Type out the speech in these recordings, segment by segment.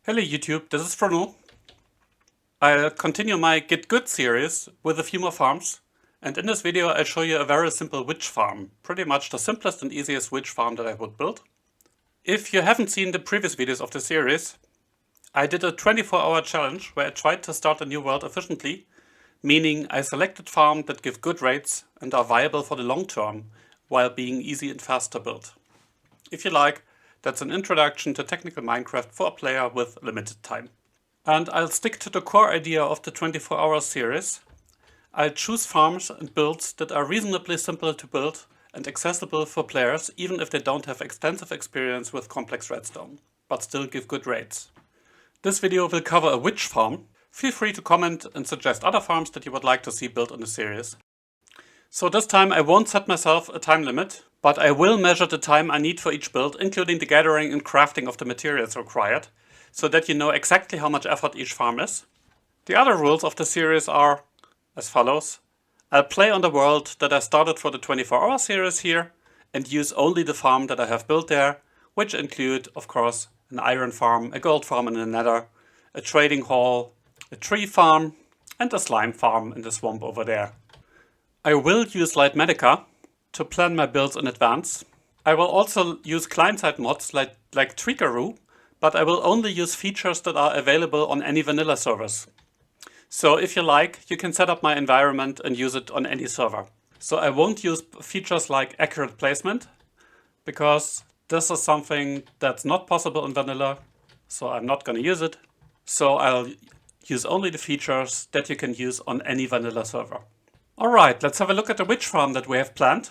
Hello YouTube, this is Frono. I'll continue my Get Good series with a few more farms, and in this video I'll show you a very simple witch farm. Pretty much the simplest and easiest witch farm that I would build. If you haven't seen the previous videos of the series, I did a 24-hour challenge where I tried to start a new world efficiently, meaning I selected farms that give good rates and are viable for the long term, while being easy and fast to build. If you like, that's an introduction to technical Minecraft for a player with limited time. And I'll stick to the core idea of the 24-hour series. I'll choose farms and builds that are reasonably simple to build and accessible for players, even if they don't have extensive experience with complex redstone, but still give good rates. This video will cover a witch farm. Feel free to comment and suggest other farms that you would like to see built in the series. So this time I won't set myself a time limit, but I will measure the time I need for each build, including the gathering and crafting of the materials required, so that you know exactly how much effort each farm is. The other rules of the series are as follows. I'll play on the world that I started for the 24-hour series here, and use only the farm that I have built there, which include, of course, an iron farm, a gold farm in the nether, a trading hall, a tree farm, and a slime farm in the swamp over there. I will use Light Medica to plan my builds in advance. I will also use client-side mods like Trickaroo, but I will only use features that are available on any vanilla servers. So if you like, you can set up my environment and use it on any server. So I won't use features like accurate placement, because this is something that's not possible in vanilla, so I'm not going to use it. So I'll use only the features that you can use on any vanilla server. Alright, let's have a look at the witch farm that we have planned.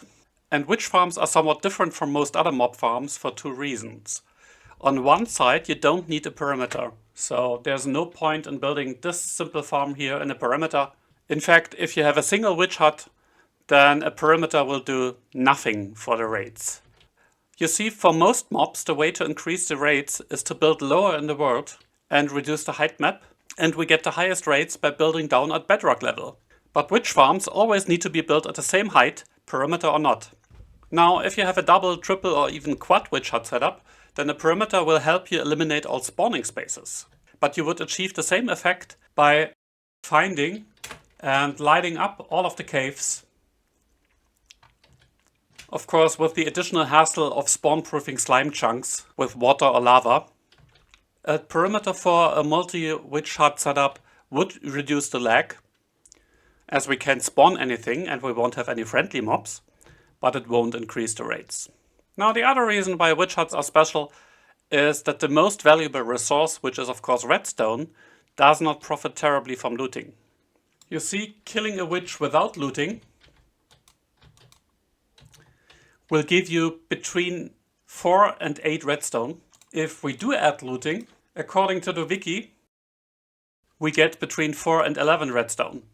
And witch farms are somewhat different from most other mob farms for two reasons. On one side, you don't need a perimeter, so there's no point in building this simple farm here in a perimeter. In fact, if you have a single witch hut, then a perimeter will do nothing for the rates. You see, for most mobs, the way to increase the rates is to build lower in the world and reduce the height map, and we get the highest rates by building down at bedrock level. But witch farms always need to be built at the same height, perimeter or not. Now, if you have a double, triple or even quad witch hut setup, then a perimeter will help you eliminate all spawning spaces. But you would achieve the same effect by finding and lighting up all of the caves. Of course, with the additional hassle of spawn-proofing slime chunks with water or lava. A perimeter for a multi-witch hut setup would reduce the lag, as we can spawn anything and we won't have any friendly mobs, but it won't increase the rates. Now, the other reason why witch huts are special is that the most valuable resource, which is of course redstone, does not profit terribly from looting. You see, killing a witch without looting will give you between 4 and 8 redstone. If we do add looting, according to the wiki, we get between 4 and 11 redstone.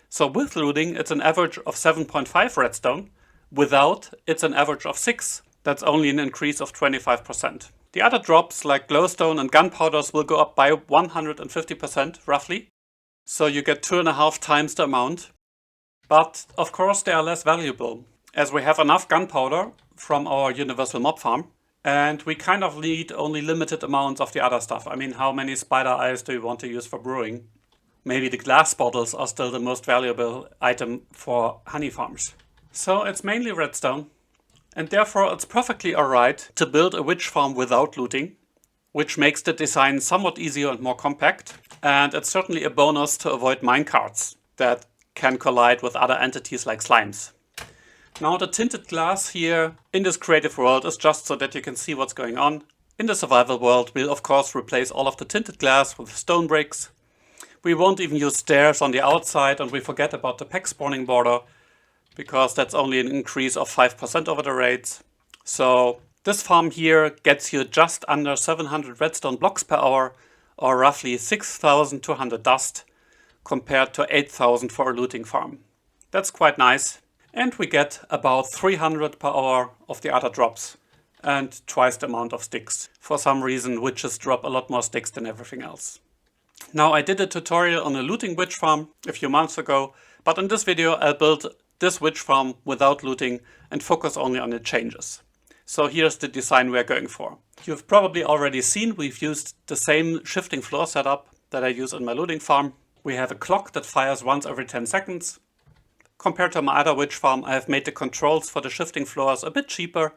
So with looting, it's an average of 7.5 redstone. Without, it's an average of 6. That's only an increase of 25%. The other drops, like glowstone and gunpowders, will go up by 150% roughly. So you get 2.5 times the amount. But of course they are less valuable, as we have enough gunpowder from our universal mob farm. And we kind of need only limited amounts of the other stuff. I mean, how many spider eyes do you want to use for brewing? Maybe the glass bottles are still the most valuable item for honey farms. So it's mainly redstone, and therefore it's perfectly alright to build a witch farm without looting, which makes the design somewhat easier and more compact, and it's certainly a bonus to avoid minecarts that can collide with other entities like slimes. Now, the tinted glass here in this creative world is just so that you can see what's going on. In the survival world, we'll of course replace all of the tinted glass with stone bricks. We won't even use stairs on the outside, and we forget about the pack spawning border, because that's only an increase of 5% over the rates. So this farm here gets you just under 700 redstone blocks per hour, or roughly 6,200 dust, compared to 8,000 for a looting farm. That's quite nice. And we get about 300 per hour of the other drops, and twice the amount of sticks. For some reason, witches drop a lot more sticks than everything else. Now, I did a tutorial on a looting witch farm a few months ago, but in this video I'll build this witch farm without looting and focus only on the changes. So here's the design we're going for. You've probably already seen we've used the same shifting floor setup that I use in my looting farm. We have a clock that fires once every 10 seconds. Compared to my other witch farm, I have made the controls for the shifting floors a bit cheaper,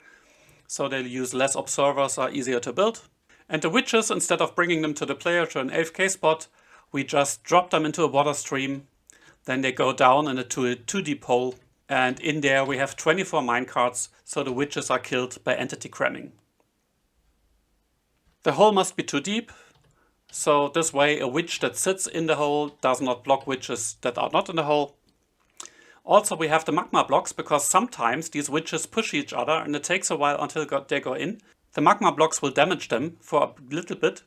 so they'll use less observers, are easier to build. And the witches, instead of bringing them to the player to an AFK spot, we just drop them into a water stream. Then they go down into a 2D hole, and in there we have 24 minecarts, so the witches are killed by entity cramming. The hole must be too deep, so this way a witch that sits in the hole does not block witches that are not in the hole. Also, we have the magma blocks because sometimes these witches push each other and it takes a while until they go in. The magma blocks will damage them for a little bit,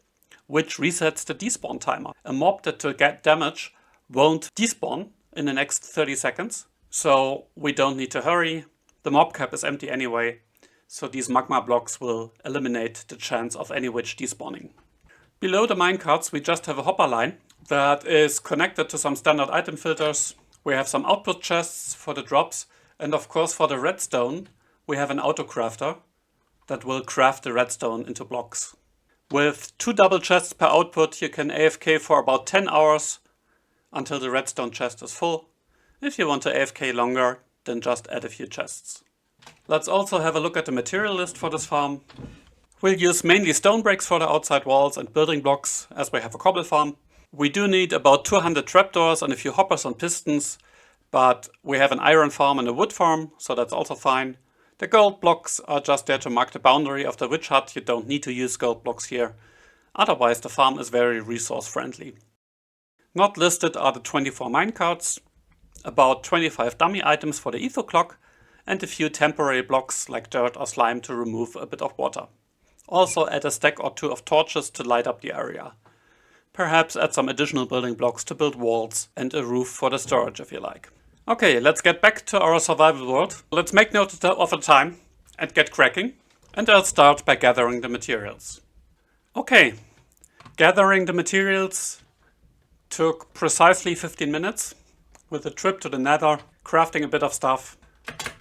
which resets the despawn timer. A mob that to get damage won't despawn in the next 30 seconds, so we don't need to hurry. The mob cap is empty anyway, so these magma blocks will eliminate the chance of any witch despawning. Below the minecarts we just have a hopper line that is connected to some standard item filters. We have some output chests for the drops, and of course for the redstone we have an auto crafter that will craft the redstone into blocks. With 2 double chests per output you can AFK for about 10 hours until the redstone chest is full. If you want to AFK longer, then just add a few chests. Let's also have a look at the material list for this farm. We'll use mainly stone bricks for the outside walls and building blocks as we have a cobble farm. We do need about 200 trapdoors and a few hoppers on pistons, but we have an iron farm and a wood farm, so that's also fine. The gold blocks are just there to mark the boundary of the witch hut. You don't need to use gold blocks here. Otherwise the farm is very resource friendly. Not listed are the 24 minecarts, about 25 dummy items for the etho clock, and a few temporary blocks like dirt or slime to remove a bit of water. Also add a stack or 2 of torches to light up the area. Perhaps add some additional building blocks to build walls and a roof for the storage if you like. Okay, let's get back to our survival world. Let's make note of the time and get cracking. And I'll start by gathering the materials. Okay, gathering the materials took precisely 15 minutes with a trip to the nether, crafting a bit of stuff.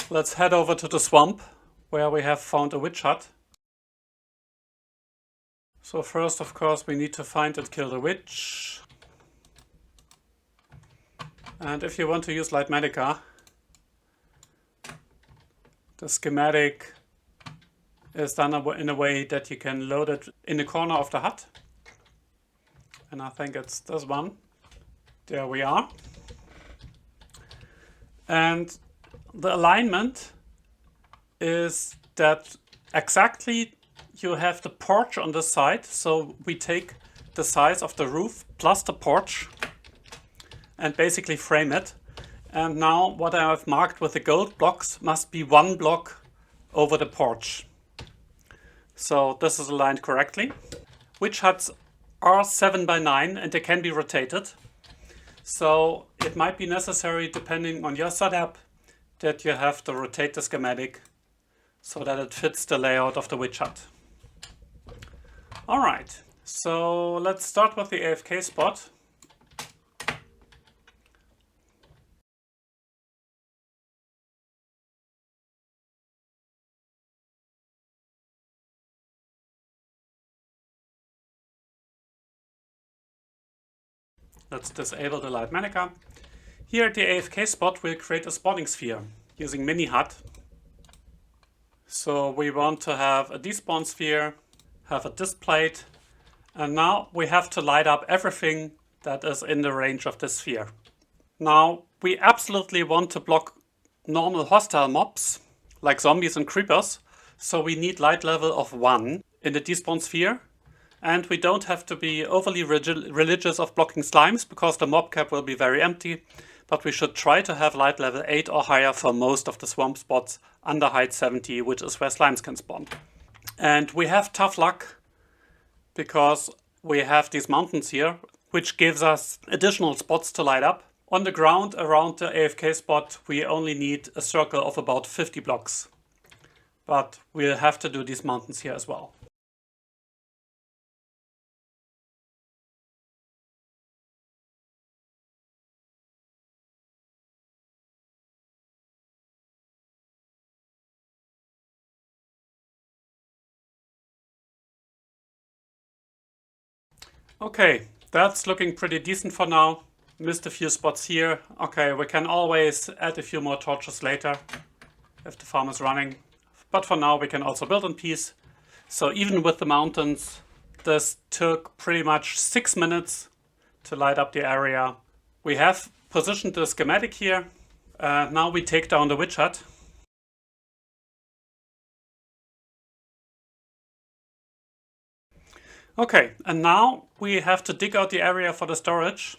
Let's head over to the swamp where we have found a witch hut. So first, of course, we need to find and kill the witch. And if you want to use Light Medica, the schematic is done in a way that you can load it in the corner of the hut. And I think it's this one. There we are. And the alignment is that exactly you have the porch on this side, so we take the size of the roof plus the porch and basically frame it. And now what I have marked with the gold blocks must be 1 block over the porch. So this is aligned correctly. Witch huts are 7 by 9 and they can be rotated. So it might be necessary, depending on your setup, that you have to rotate the schematic so that it fits the layout of the witch hut. Alright, so let's start with the AFK spot. Let's disable the Light Medica. Here at the AFK spot we'll create a spawning sphere using mini hut. So we want to have a despawn sphere, have a disc plate, and now we have to light up everything that is in the range of this sphere. Now we absolutely want to block normal hostile mobs like zombies and creepers, so we need light level of 1 in the despawn sphere. And we don't have to be overly religious of blocking slimes because the mob cap will be very empty, but we should try to have light level 8 or higher for most of the swamp spots under height 70, which is where slimes can spawn. And we have tough luck because we have these mountains here, which gives us additional spots to light up. On the ground around the AFK spot we only need a circle of about 50 blocks, but we'll have to do these mountains here as well. Okay, that's looking pretty decent for now. Missed a few spots here. Okay, we can always add a few more torches later if the farm is running. But for now we can also build in peace. So even with the mountains, this took pretty much 6 minutes to light up the area. We have positioned the schematic here. Now we take down the witch hut. Okay, and now we have to dig out the area for the storage.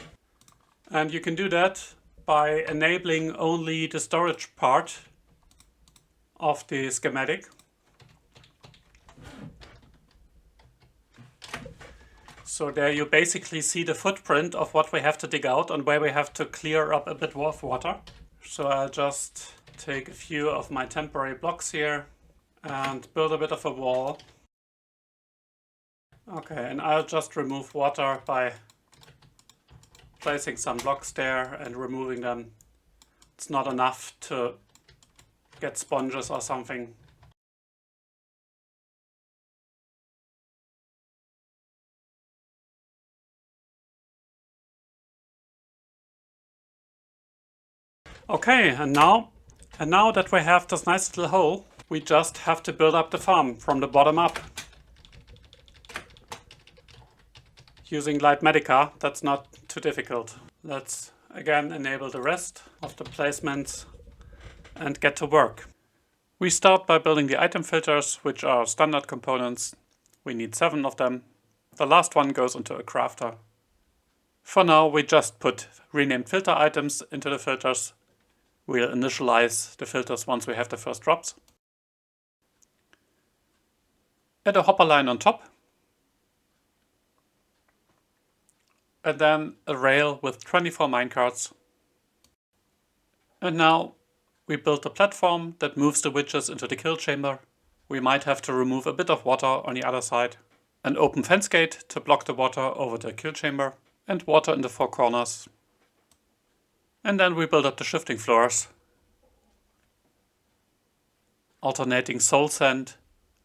And you can do that by enabling only the storage part of the schematic. So there you basically see the footprint of what we have to dig out and where we have to clear up a bit of water. So I'll just take a few of my temporary blocks here and build a bit of a wall. Okay, and I'll just remove water by placing some blocks there and removing them. It's not enough to get sponges or something. Okay, and now that we have this nice little hole, we just have to build up the farm from the bottom up. Using Light Medica, that's not too difficult. Let's again enable the rest of the placements and get to work. We start by building the item filters, which are standard components. We need 7 of them. The last one goes into a crafter. For now, we just put renamed filter items into the filters. We'll initialize the filters once we have the first drops. Add a hopper line on top. And then a rail with 24 minecarts. And now we build a platform that moves the witches into the kill chamber. We might have to remove a bit of water on the other side. An open fence gate to block the water over the kill chamber. And water in the 4 corners. And then we build up the shifting floors. Alternating soul sand,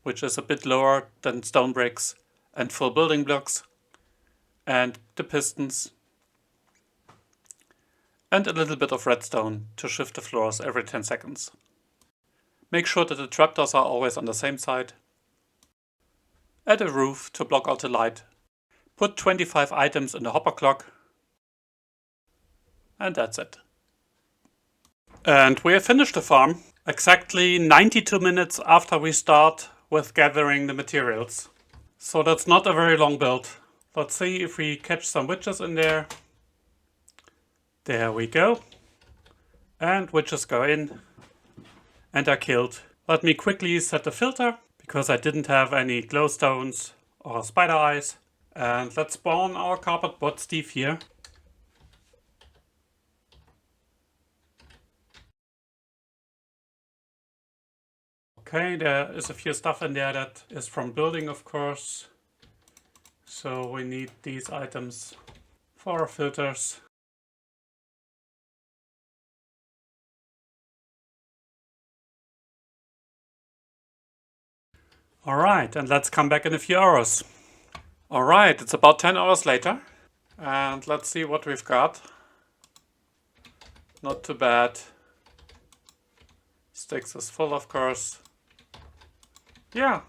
which is a bit lower than stone bricks, and full building blocks. And the pistons. And a little bit of redstone to shift the floors every 10 seconds. Make sure that the trapdoors are always on the same side. Add a roof to block out the light. Put 25 items in the hopper clock. And that's it. And we have finished the farm exactly 92 minutes after we start with gathering the materials. So that's not a very long build. Let's see if we catch some witches in there. There we go. And witches go in and are killed. Let me quickly set the filter because I didn't have any glowstones or spider eyes. And let's spawn our carpet bot Steve here. Okay, there is a few stuff in there that is from building, of course. So we need these items for our filters. Alright, and let's come back in a few hours. Alright, it's about 10 hours later. And let's see what we've got. Not too bad. Sticks is full, of course. Yeah,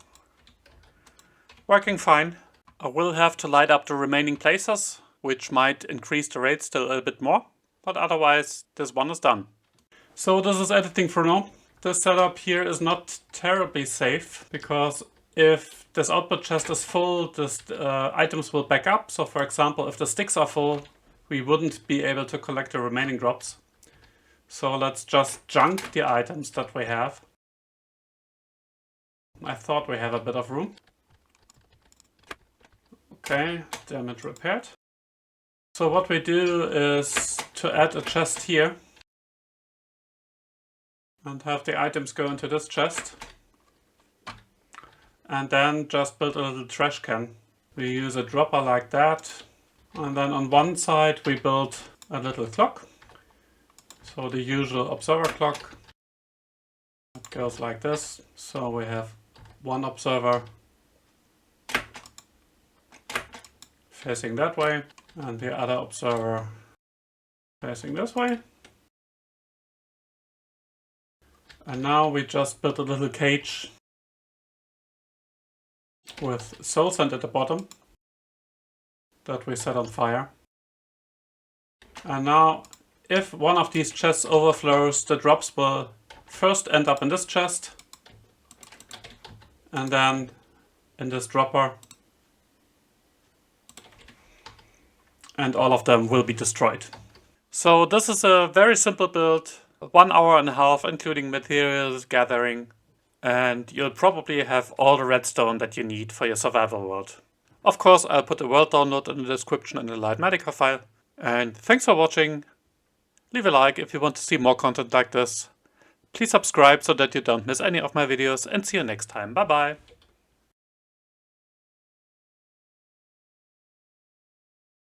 working fine. I will have to light up the remaining places, which might increase the rate still a little bit more, but otherwise this one is done. So this is editing for now. This setup here is not terribly safe, because if this output chest is full, this items will back up. So for example, if the sticks are full, we wouldn't be able to collect the remaining drops. So let's just junk the items that we have. I thought we have a bit of room. Okay, damage repaired. So what we do is to add a chest here and have the items go into this chest. And then just build a little trash can. We use a dropper like that. And then on one side we build a little clock. So the usual observer clock. It goes like this. So we have one observer, facing that way, and the other observer facing this way. And now we just built a little cage with soul sand at the bottom that we set on fire. And now, if one of these chests overflows, the drops will first end up in this chest, and then in this dropper, and all of them will be destroyed. So this is a very simple build, 1.5 hours including materials gathering, and you'll probably have all the redstone that you need for your survival world. Of course, I'll put a world download in the description in the Lightmatica file. And thanks for watching. Leave a like if you want to see more content like this. Please subscribe so that you don't miss any of my videos, and see you next time. Bye bye!